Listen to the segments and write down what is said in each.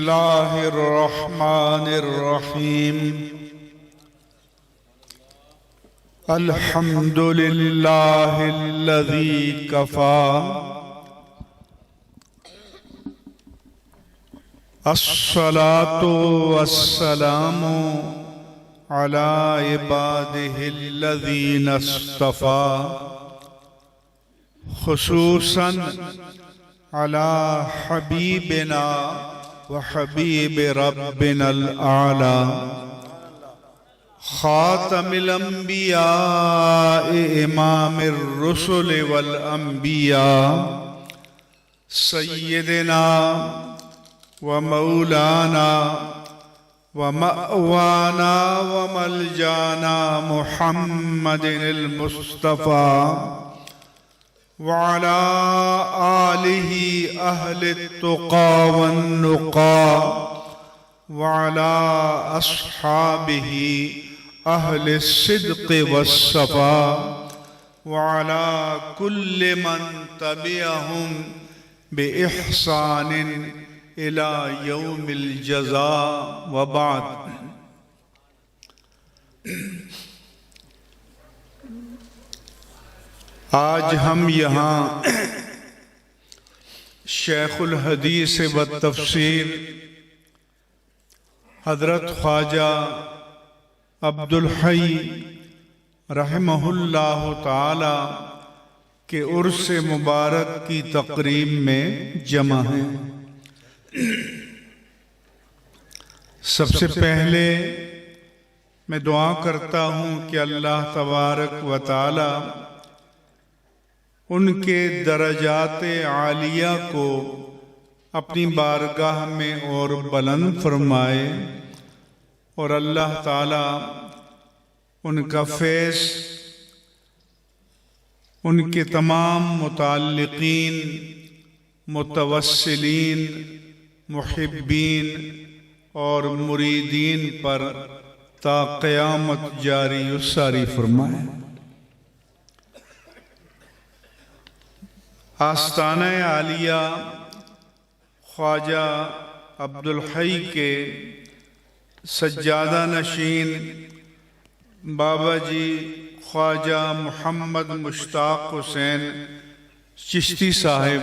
الله الرحمن الرحيم الحمد لله الذي كفى الصلاة والسلام على عباده الذين اصطفى خصوصا على حبيبنا وحبيب ربنا الأعلى خاتم الأنبياء إمام الرسل والأنبياء سيدنا ومولانا ومأوانا وملجانا محمد المصطفى وعلى آله أهل التقى والنقى وعلى أصحابه أهل الصدق والصفاء وعلى كل من تبعهم بإحسان إلى يوم الجزاء وبعد آج ہم یہاں شیخ الحدیث و تفسیر حضرت خواجہ عبدالحی رحمہ اللہ تعالی کے عرس مبارک کی تقریب میں جمع ہیں۔ سب سے پہلے میں دعا کرتا ہوں کہ اللہ تبارک و تعالی ان کے درجات عالیہ کو اپنی بارگاہ میں اور بلند فرمائے، اور اللہ تعالیٰ ان کا فیض ان کے تمام متعلقین، متوسلین، محبین اور مریدین پر تا قیامت جاری و ساری فرمائے۔ آستانہ عالیہ خواجہ عبدالحی کے سجادہ نشین بابا جی خواجہ محمد مشتاق حسین چشتی صاحب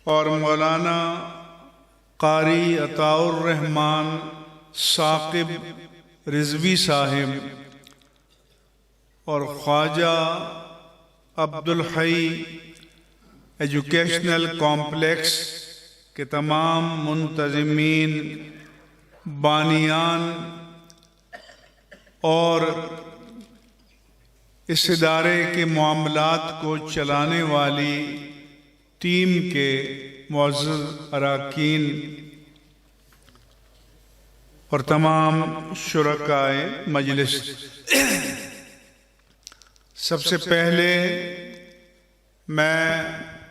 اور مولانا قاری عطاء الرحمن ثاقب رضوی صاحب اور خواجہ عبدالحی ایجوکیشنل کمپلیکس کے تمام منتظمین، بانیان اور اس ادارے کے معاملات کو چلانے والی ٹیم کے معزز اراکین اور تمام شرکائے مجلس، سب سے پہلے میں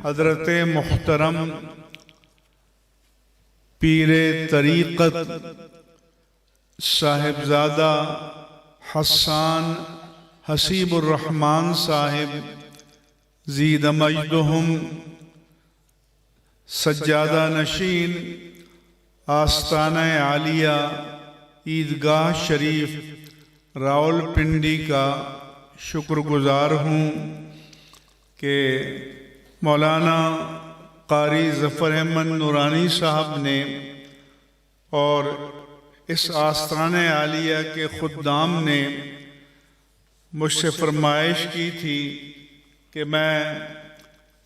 حضرت محترم پیر طریقت صاحبزادہ حسان حسیب الرحمن صاحب زید مجدہم سجادہ نشین آستانہ عالیہ عیدگاہ شریف راول پنڈی کا شکر گزار ہوں کہ مولانا قاری ظفر احمد نورانی صاحب نے اور اس آستانہ عالیہ کے خدام نے مجھ سے فرمائش کی تھی کہ میں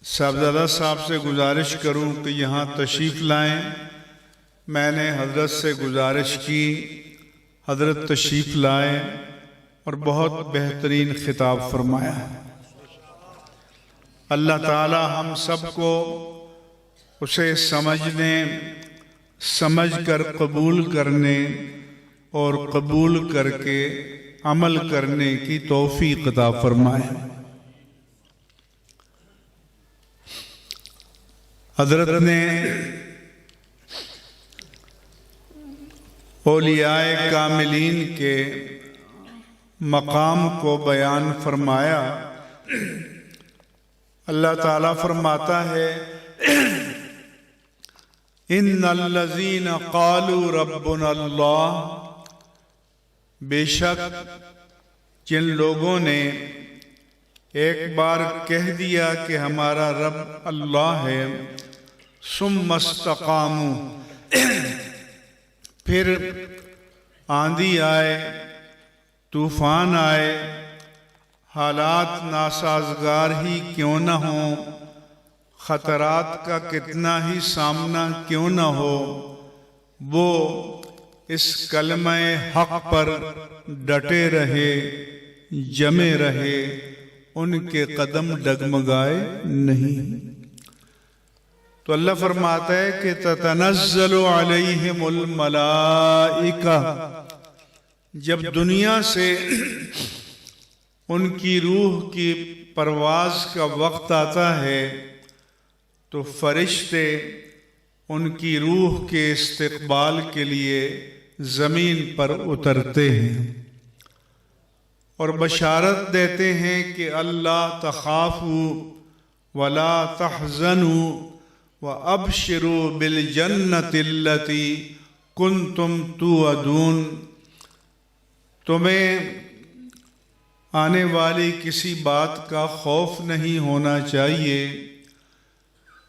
صاحبزادہ صاحب سے گزارش کروں کہ یہاں تشریف لائیں۔ میں نے حضرت سے گزارش کی، حضرت تشریف لائے اور بہت بہترین خطاب فرمایا۔ اللہ تعالی ہم سب کو اسے سمجھنے، سمجھ کر قبول کرنے اور قبول کر کے عمل کرنے کی توفیق عطا فرمائے۔ حضرت نے اولیاء کاملین کے مقام کو بیان فرمایا۔ اللہ تعالیٰ فرماتا ہے ان الذین قالوا ربنا اللہ، بے شک جن لوگوں نے ایک بار کہہ دیا کہ ہمارا رب اللہ ہے، ثم استقاموا، پھر آندھی آئے، طوفان آئے، حالات ناسازگار ہی کیوں نہ ہوں، خطرات کا کتنا ہی سامنا کیوں نہ ہو، وہ اس کلمہ حق پر ڈٹے رہے، جمے رہے، ان کے قدم ڈگمگائے نہیں۔ تو اللہ فرماتا ہے کہ تتنزل علیہم الملائکہ، جب دنیا سے ان کی روح کی پرواز کا وقت آتا ہے تو فرشتے ان کی روح کے استقبال کے لیے زمین پر اترتے ہیں اور بشارت دیتے ہیں کہ اللہ تخافوا ولا تحزنوا وابشروا بالجنۃ التی کنتم توعدون، تمہیں آنے والی کسی بات کا خوف نہیں ہونا چاہیے،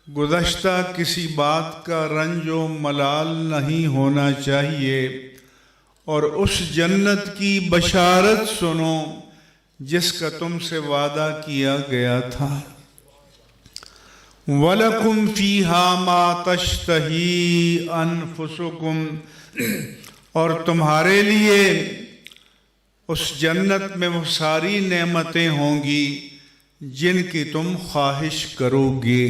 گزشتہ کسی بات کا رنج و ملال نہیں ہونا چاہیے، اور اس جنت کی بشارت سنو جس کا تم سے وعدہ کیا گیا تھا۔ وَلَكُمْ فِيهَا مَا تَشْتَهِي أَنفُسُكُمْ، اور تمہارے لیے اس جنت میں وہ ساری نعمتیں ہوں گی جن کی تم خواہش کرو گے،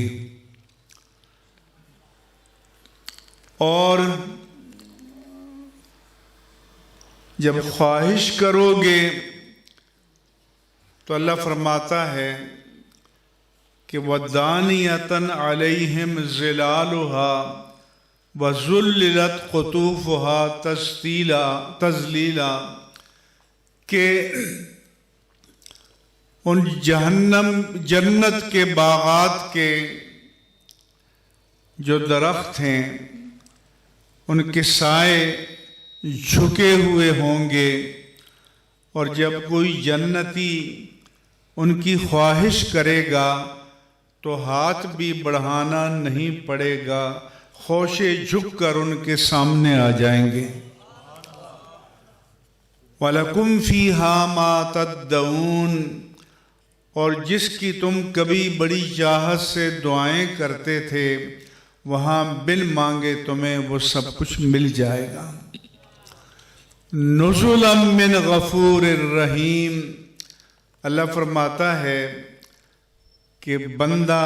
اور جب خواہش کرو گے تو اللہ فرماتا ہے کہ وَدَانِيَةً عَلَيْهِمْ ظِلَالُهَا وَذُلِّلَتْ قُطُوفُهَا تَذْلِيلًا، کہ ان جنت کے باغات کے جو درخت ہیں ان کے سائے جھکے ہوئے ہوں گے، اور جب کوئی جنتی ان کی خواہش کرے گا تو ہاتھ بھی بڑھانا نہیں پڑے گا، خوشے جھک کر ان کے سامنے آ جائیں گے۔ وَلَكُمْ فِيهَا مَا تَدَّعُونَ، اور جس کی تم کبھی بڑی چاہت سے دعائیں کرتے تھے وہاں بن مانگے تمہیں وہ سب کچھ مل جائے گا۔ نُزُلًا مِّنْ غَفُورٍ رَحِيمٍ، اللہ فرماتا ہے کہ بندہ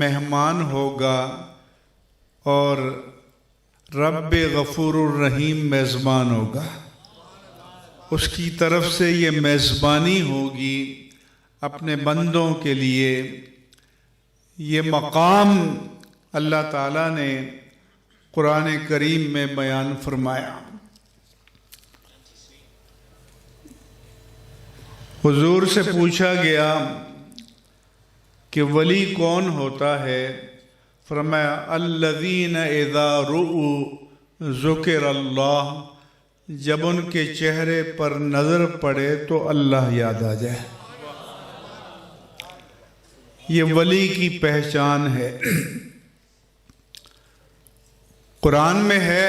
مہمان ہوگا اور رب غفور الرحیم میزبان ہوگا، اس کی طرف سے یہ میزبانی ہوگی اپنے بندوں کے لیے۔ یہ مقام اللہ تعالیٰ نے قرآن کریم میں بیان فرمایا۔ حضور سے پوچھا گیا کہ ولی کون ہوتا ہے؟ فرمایا الذین اذا رؤوا ذکر اللہ، جب ان کے چہرے پر نظر پڑے تو اللہ یاد آ جائے۔ یہ ولی کی پہچان ہے۔ قرآن میں ہے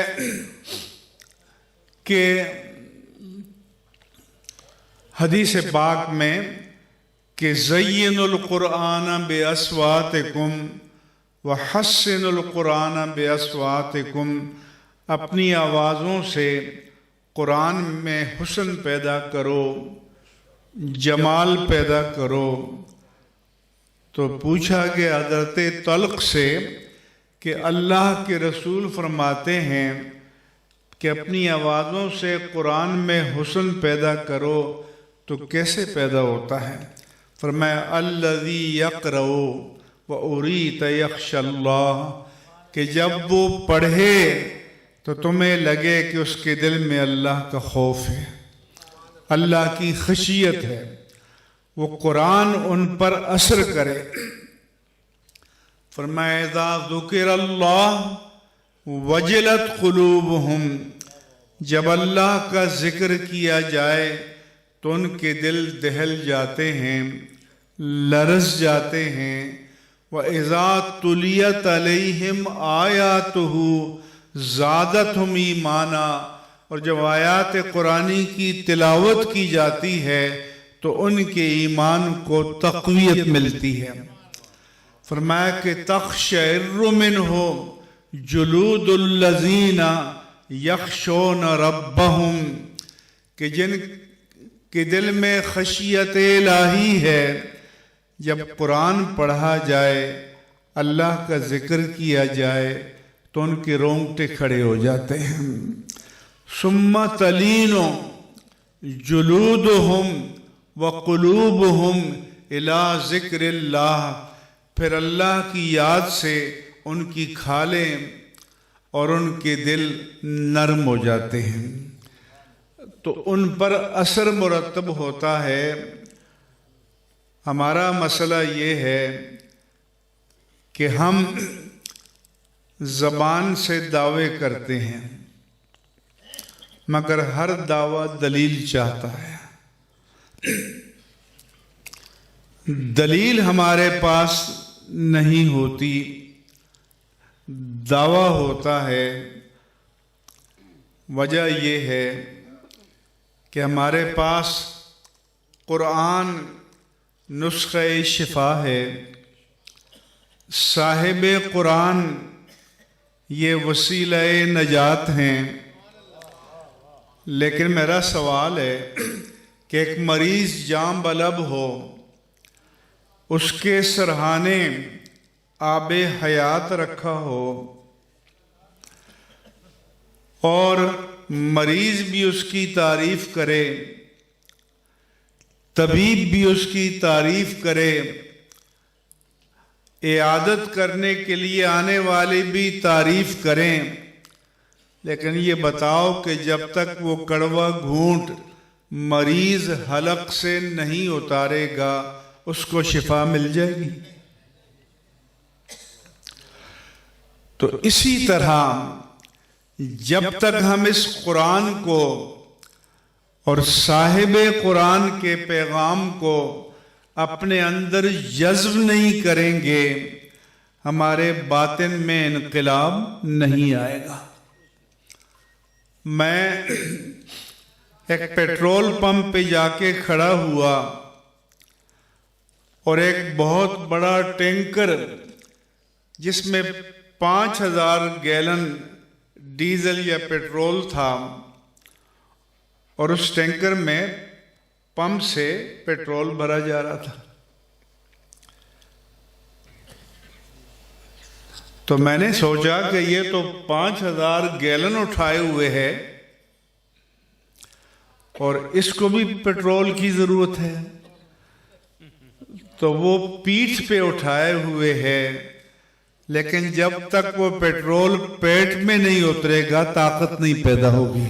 کہ حدیث پاک میں کہ زینوا القرآن باصواتکم وحسنوا القرآن باصواتکم، اپنی آوازوں سے قرآن میں حسن پیدا کرو، جمال پیدا کرو۔ تو پوچھا گیا حضرت طلق سے کہ اللہ کے رسول فرماتے ہیں کہ اپنی آوازوں سے قرآن میں حسن پیدا کرو تو کیسے پیدا ہوتا ہے؟ فرمایا الذی یقرأ وأریت یخشی اللہ، کہ جب وہ پڑھے تو تمہیں لگے کہ اس کے دل میں اللہ کا خوف ہے، اللہ کی خشیت ہے، وہ قرآن ان پر اثر کرے۔ فرمایا اذا ذکر اللہ، وجلت قلوبہم، جب اللہ کا ذکر کیا جائے تو ان کے دل دہل جاتے ہیں، لرز جاتے ہیں۔ وَإِذَا تُلِيَتْ عَلَيْهِمْ آيَاتُهُ زَادَتْهُمْ ایمانا، اور جب آیات قرآنی کی تلاوت کی جاتی ہے تو ان کے ایمان کو تقویت ملتی ہے۔ فرمایا کہ تَقْشَعِرُّ مِنْهُ جُلُودُ الَّذِينَ يَخْشَوْنَ رَبَّهُمْ، کہ جن کے دل میں خشیت الہی ہے، جب قرآن پڑھا جائے، اللہ کا ذکر کیا جائے تو ان کے رونگٹے کھڑے ہو جاتے ہیں۔ ثم تلین جلودہم وقلوبہم الی ذکر اللہ، پھر اللہ کی یاد سے ان کی کھالیں اور ان کے دل نرم ہو جاتے ہیں، تو ان پر اثر مرتب ہوتا ہے۔ ہمارا مسئلہ یہ ہے کہ ہم زبان سے دعوے کرتے ہیں، مگر ہر دعویٰ دلیل چاہتا ہے۔ دلیل ہمارے پاس نہیں ہوتی، دعویٰ ہوتا ہے۔ وجہ یہ ہے کہ ہمارے پاس قرآن نسخہ شفا ہے، صاحب قرآن یہ وسیلہ نجات ہیں، لیکن میرا سوال ہے کہ ایک مریض جاں بلب ہو، اس کے سرہانے آب حیات رکھا ہو اور مریض بھی اس کی تعریف کرے، طبیب بھی اس کی تعریف کرے، عیادت کرنے کے لیے آنے والے بھی تعریف کریں، لیکن یہ بتاؤ کہ جب تک وہ کڑوا گھونٹ مریض حلق سے نہیں اتارے گا اس کو شفا مل جائے گی؟ تو اسی طرح جب تک ہم اس قرآن کو اور صاحب قرآن کے پیغام کو اپنے اندر جذب نہیں کریں گے، ہمارے باطن میں انقلاب نہیں آئے گا۔ میں ایک پیٹرول پمپ پہ جا کے کھڑا ہوا اور ایک بہت بڑا ٹینکر جس میں 5000 گیلن ڈیزل یا پیٹرول تھا، اور اس ٹینکر میں پمپ سے پیٹرول بھرا جا رہا تھا۔ تو میں نے سوچا کہ یہ تو 5000 گیلن اٹھائے ہوئے ہے اور اس کو بھی پیٹرول کی ضرورت ہے، تو وہ پیٹھ پہ اٹھائے ہوئے ہے، لیکن جب تک وہ پیٹرول پیٹ میں نہیں اترے گا طاقت نہیں پیدا ہوگی۔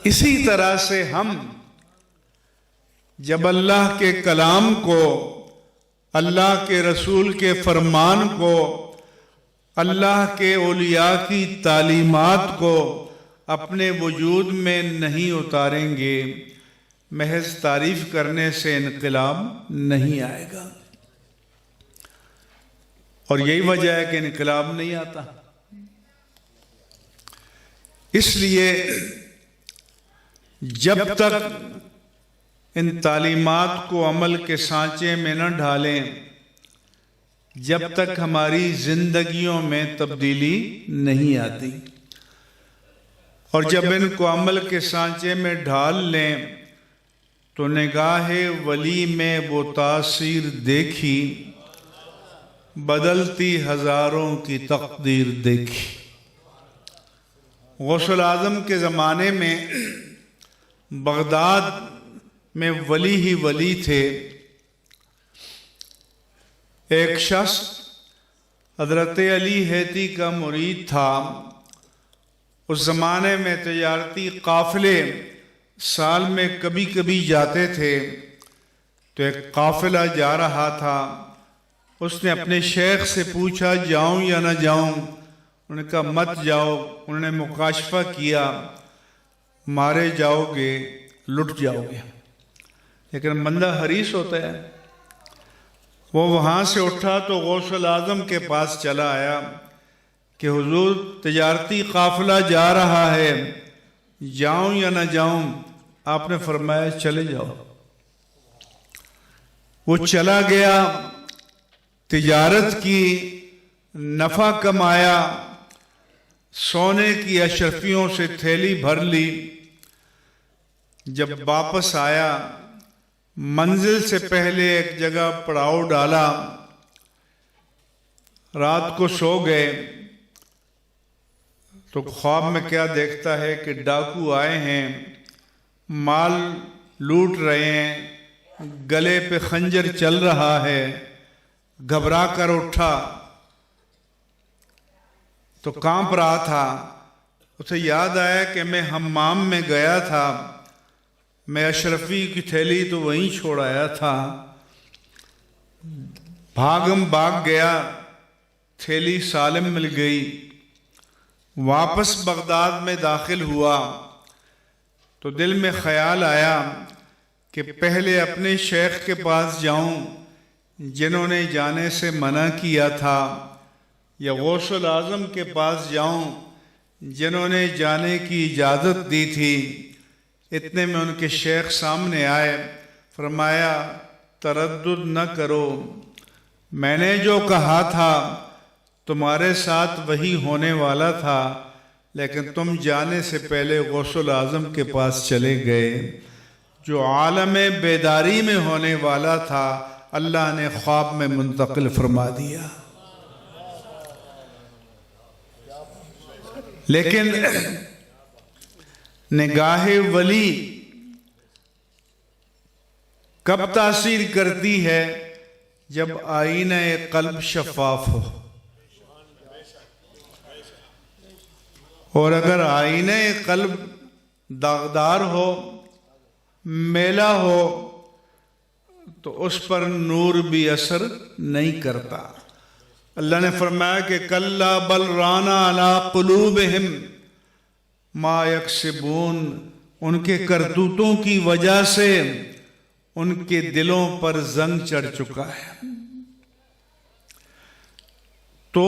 اسی طرح سے ہم جب اللہ کے کلام کو، اللہ کے رسول کے فرمان کو، اللہ کے اولیاء کی تعلیمات کو اپنے وجود میں نہیں اتاریں گے، محض تعریف کرنے سے انقلاب نہیں آئے گا۔ اور یہی وجہ ہے کہ انقلاب نہیں آتا۔ اس لیے جب تک ان تعلیمات کو عمل کے سانچے میں نہ ڈھالیں، جب تک ہماری زندگیوں میں تبدیلی نہیں آتی، اور جب ان کو عمل کے سانچے میں ڈھال لیں تو نگاہ ولی میں وہ تاثیر دیکھی، بدلتی ہزاروں کی تقدیر دیکھی۔ غوث اعظم کے زمانے میں بغداد میں ولی ہی ولی تھے۔ ایک شخص حضرت علی حیتی کا مرید تھا۔ اس زمانے میں تجارتی قافلے سال میں کبھی کبھی جاتے تھے، تو ایک قافلہ جا رہا تھا، اس نے اپنے شیخ سے پوچھا جاؤں یا نہ جاؤں؟ انہوں نے کہا مت جاؤ۔ انہوں نے مکاشفہ کیا، مارے جاؤ گے، لٹ جاؤ گے۔ لیکن بندہ حریص ہوتا ہے، وہ وہاں سے اٹھا تو غوث اعظم کے پاس چلا آیا کہ حضور تجارتی قافلہ جا رہا ہے، جاؤں یا نہ جاؤں؟ آپ نے فرمایا چلے جاؤ۔ وہ چلا گیا، تجارت کی، نفع کمایا، سونے کی اشرفیوں سے تھیلی بھر لی۔ جب واپس آیا، منزل سے پہلے ایک جگہ پڑاؤ ڈالا، رات کو سو گئے تو خواب میں کیا دیکھتا ہے کہ ڈاکو آئے ہیں، مال لوٹ رہے ہیں، گلے پہ خنجر چل رہا ہے۔ گھبرا کر اٹھا تو کانپ رہا تھا۔ اسے یاد آیا کہ میں حمام میں گیا تھا، میں اشرفی کی تھیلی تو وہیں چھوڑ آیا تھا۔ بھاگ گیا، تھیلی سالم مل گئی۔ واپس بغداد میں داخل ہوا تو دل میں خیال آیا کہ پہلے اپنے شیخ کے پاس جاؤں جنہوں نے جانے سے منع کیا تھا، یا غوث اعظم کے پاس جاؤں جنہوں نے جانے کی اجازت دی تھی۔ اتنے میں ان کے شیخ سامنے آئے، فرمایا تردد نہ کرو، میں نے جو کہا تھا تمہارے ساتھ وہی ہونے والا تھا، لیکن تم جانے سے پہلے غوث اعظم کے پاس چلے گئے۔ جو عالم بیداری میں ہونے والا تھا اللہ نے خواب میں منتقل فرما دیا۔ لیکن نگاہ ولی کب تاثیر کرتی ہے؟ جب آئینہ قلب شفاف ہو، اور اگر آئینہ قلب داغدار ہو، میلا ہو، تو اس پر نور بھی اثر نہیں کرتا۔ اللہ نے فرمایا کہ کلا بل ران علی قلوبہم ما یکسبون، ان کے کرتوتوں کی وجہ سے ان کے دلوں پر زنگ چڑھ چکا ہے۔ تو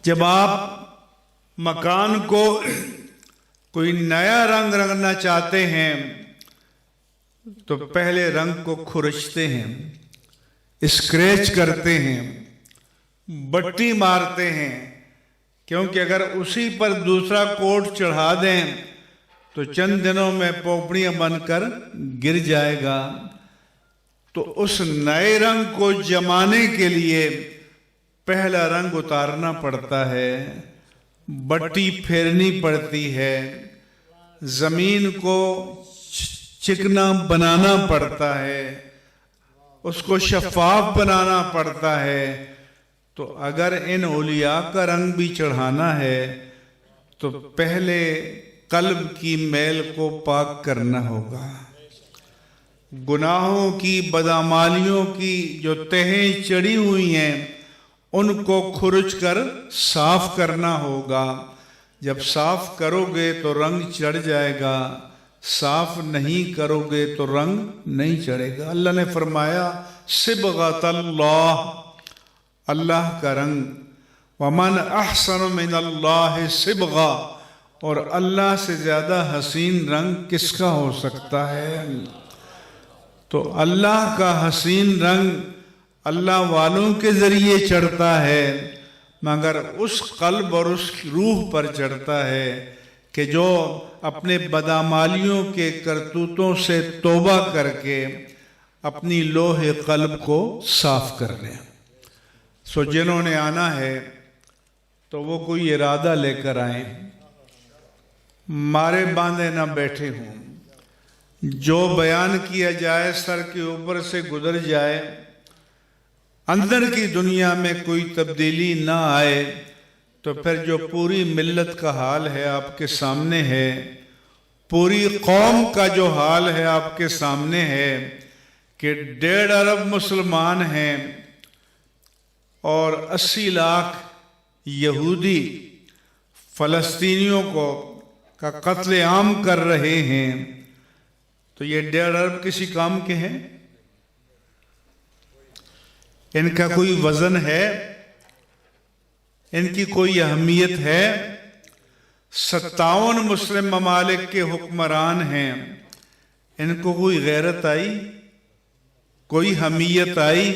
جب آپ مکان کو کوئی نیا رنگ رنگنا چاہتے ہیں تو پہلے رنگ کو کھرچتے ہیں، اسکریچ کرتے ہیں، بٹی مارتے ہیں، کیونکہ اگر اسی پر دوسرا کوٹ چڑھا دیں تو چند دنوں میں پوپڑیاں بن کر گر جائے گا۔ تو اس نئے رنگ کو جمانے کے لیے پہلا رنگ اتارنا پڑتا ہے، بٹی پھیرنی پڑتی ہے، زمین کو چکنا بنانا پڑتا ہے، اس کو شفاف بنانا پڑتا ہے۔ تو اگر ان اولیاء کا رنگ بھی چڑھانا ہے تو پہلے قلب کی میل کو پاک کرنا ہوگا، گناہوں کی، بدعمالیوں کی جو تہیں چڑھی ہوئی ہیں ان کو کھرچ کر صاف کرنا ہوگا۔ جب صاف کرو گے تو رنگ چڑھ جائے گا، صاف نہیں کرو گے تو رنگ نہیں چڑھے گا۔ اللہ نے فرمایا صبغۃ اللہ، اللہ کا رنگ، ومن احسن من اللہ صبغہ، اور اللہ سے زیادہ حسین رنگ کس کا ہو سکتا ہے؟ تو اللہ کا حسین رنگ اللہ والوں کے ذریعے چڑھتا ہے، مگر اس قلب اور اس روح پر چڑھتا ہے کہ جو اپنے بدعمالیوں کے کرتوتوں سے توبہ کر کے اپنی لوح قلب کو صاف کر لیں۔ سو جنہوں نے آنا ہے تو وہ کوئی ارادہ لے کر آئیں، مارے باندھے نہ بیٹھے ہوں، جو بیان کیا جائے سر کے اوپر سے گزر جائے، اندر کی دنیا میں کوئی تبدیلی نہ آئے، تو پھر جو پوری ملت کا حال ہے آپ کے سامنے ہے، پوری قوم کا جو حال ہے آپ کے سامنے ہے کہ 1.5 ارب مسلمان ہیں، اور 80 لاکھ یہودی فلسطینیوں کا قتل عام کر رہے ہیں، تو یہ 1.5 ارب کسی کام کے ہیں؟ ان کا کوئی وزن ہے؟ ان کی کوئی اہمیت ہے؟ 57 مسلم ممالک کے حکمران ہیں، ان کو کوئی غیرت آئی؟ کوئی حمیت آئی؟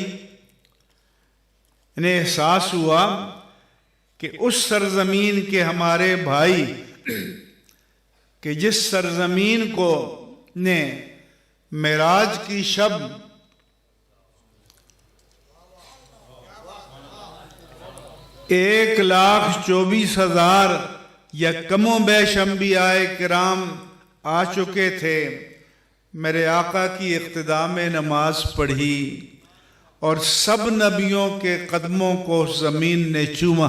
انہیں احساس ہوا کہ اس سرزمین کے ہمارے بھائی کہ جس سرزمین کو نے معراج کی شب ایک 1,24,000 یا کم و بیش انبیاء کرام آ چکے تھے، میرے آقا کی اقتداء میں نماز پڑھی اور سب نبیوں کے قدموں کو زمین نے چوما،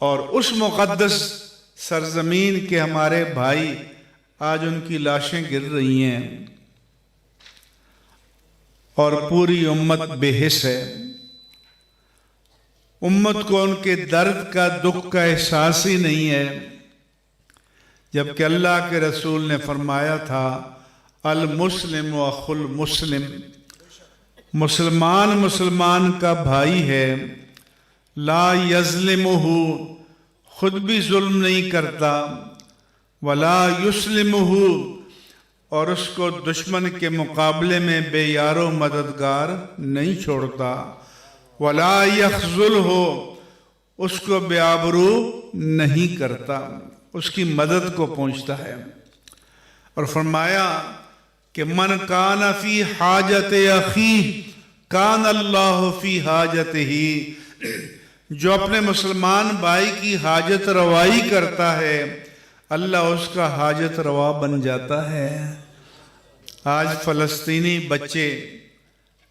اور اس مقدس سرزمین کے ہمارے بھائی آج ان کی لاشیں گر رہی ہیں اور پوری امت بے حس ہے۔ امت کو ان کے درد کا، دکھ کا احساس ہی نہیں ہے، جبکہ اللہ کے رسول نے فرمایا تھا المسلم اخو المسلم، مسلمان مسلمان کا بھائی ہے، لا یظلمہ، خود بھی ظلم نہیں کرتا، ولا یسلمہ، اور اس کو دشمن کے مقابلے میں بے یار و مددگار نہیں چھوڑتا، ولا یخذلہ، اس کو بے آبرو نہیں کرتا، اس کی مدد کو پہنچتا ہے۔ اور فرمایا کہ من کان فی حاجت اخیہ کان اللہ فی حاجتہ، جو اپنے مسلمان بھائی کی حاجت روائی کرتا ہے اللہ اس کا حاجت روا بن جاتا ہے۔ آج فلسطینی بچے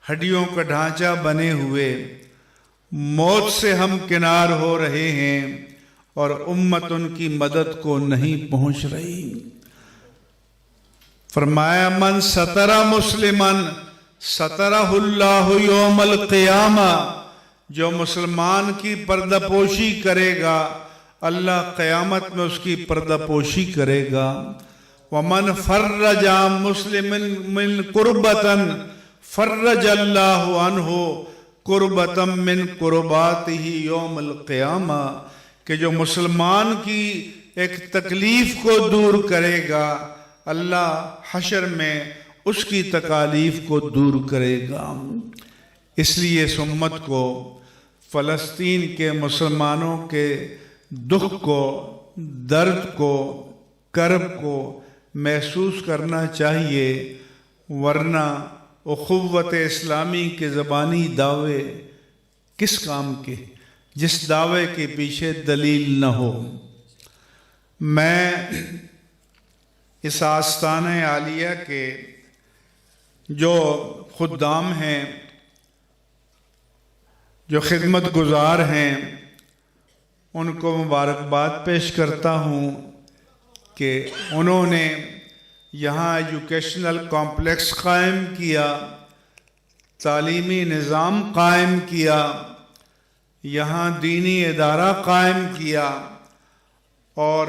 ہڈیوں کا ڈھانچہ بنے ہوئے موت سے ہم کنار ہو رہے ہیں اور امت ان کی مدد کو نہیں پہنچ رہی۔ فرمایا من ستر مسلمن سترہ اللہ یوم القیامہ، جو مسلمان کی پردہ پوشی کرے گا اللہ قیامت میں اس کی پردہ پوشی کرے گا۔ ومن فرج عن مسلم من قربۃ فرج اللہ عنہ قربۃ من قرباتہ یوم القیامہ، کہ جو مسلمان کی ایک تکلیف کو دور کرے گا اللہ حشر میں اس کی تکالیف کو دور کرے گا۔ اس لیے اس امت کو فلسطین کے مسلمانوں کے دکھ کو، درد کو، کرب کو محسوس کرنا چاہیے، ورنہ اخوت اسلامی کے زبانی دعوے کس کام کے، جس دعوے کے پیچھے دلیل نہ ہو۔ میں اس آستانہ عالیہ کے جو خدام ہیں، جو خدمت گزار ہیں، ان کو مبارکباد پیش کرتا ہوں کہ انہوں نے یہاں ایجوکیشنل کمپلیکس قائم کیا، تعلیمی نظام قائم کیا، یہاں دینی ادارہ قائم کیا، اور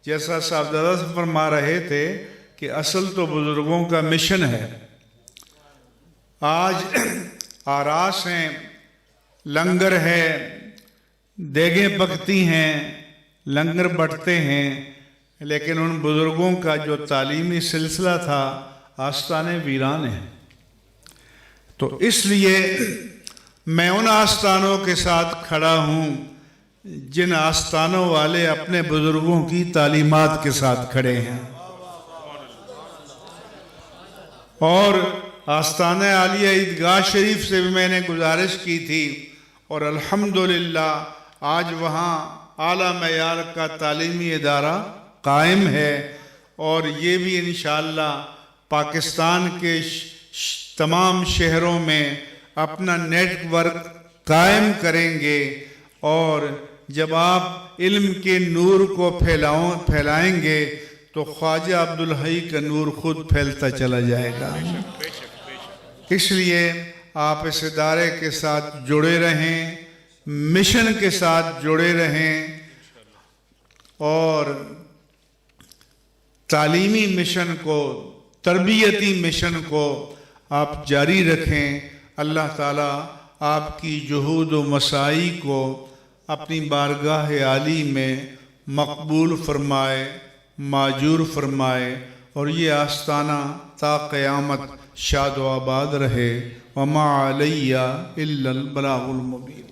جیسا صاحبزادہ سے فرما رہے تھے کہ اصل تو بزرگوں کا مشن ہے۔ آج آراس ہیں، لنگر ہے، دیگیں پکتی ہیں، لنگر بٹتے ہیں، لیکن ان بزرگوں کا جو تعلیمی سلسلہ تھا آستانے ویران ہیں۔ تو اس لیے میں ان آستانوں کے ساتھ کھڑا ہوں جن آستانوں والے اپنے بزرگوں کی تعلیمات کے ساتھ کھڑے ہیں، اور آستانہ عالیہ عیدگاہ شریف سے بھی میں نے گزارش کی تھی، اور الحمدللہ آج وہاں اعلیٰ معیار کا تعلیمی ادارہ قائم ہے، اور یہ بھی انشاءاللہ پاکستان کے تمام شہروں میں اپنا نیٹ ورک قائم کریں گے، اور جب آپ علم کے نور کو پھیلائیں گے تو خواجہ عبدالحی کا نور خود پھیلتا چلا جائے گا۔ اس لیے آپ اس ادارے کے ساتھ جڑے رہیں، مشن کے ساتھ جڑے رہیں اور تعلیمی مشن کو، تربیتی مشن کو آپ جاری رکھیں۔ اللہ تعالیٰ آپ کی جہود و مساعی کو اپنی بارگاہ عالی میں مقبول فرمائے، ماجور فرمائے، اور یہ آستانہ تا قیامت شاد و آباد رہے۔ وما علیہ الا البلاغ المبین۔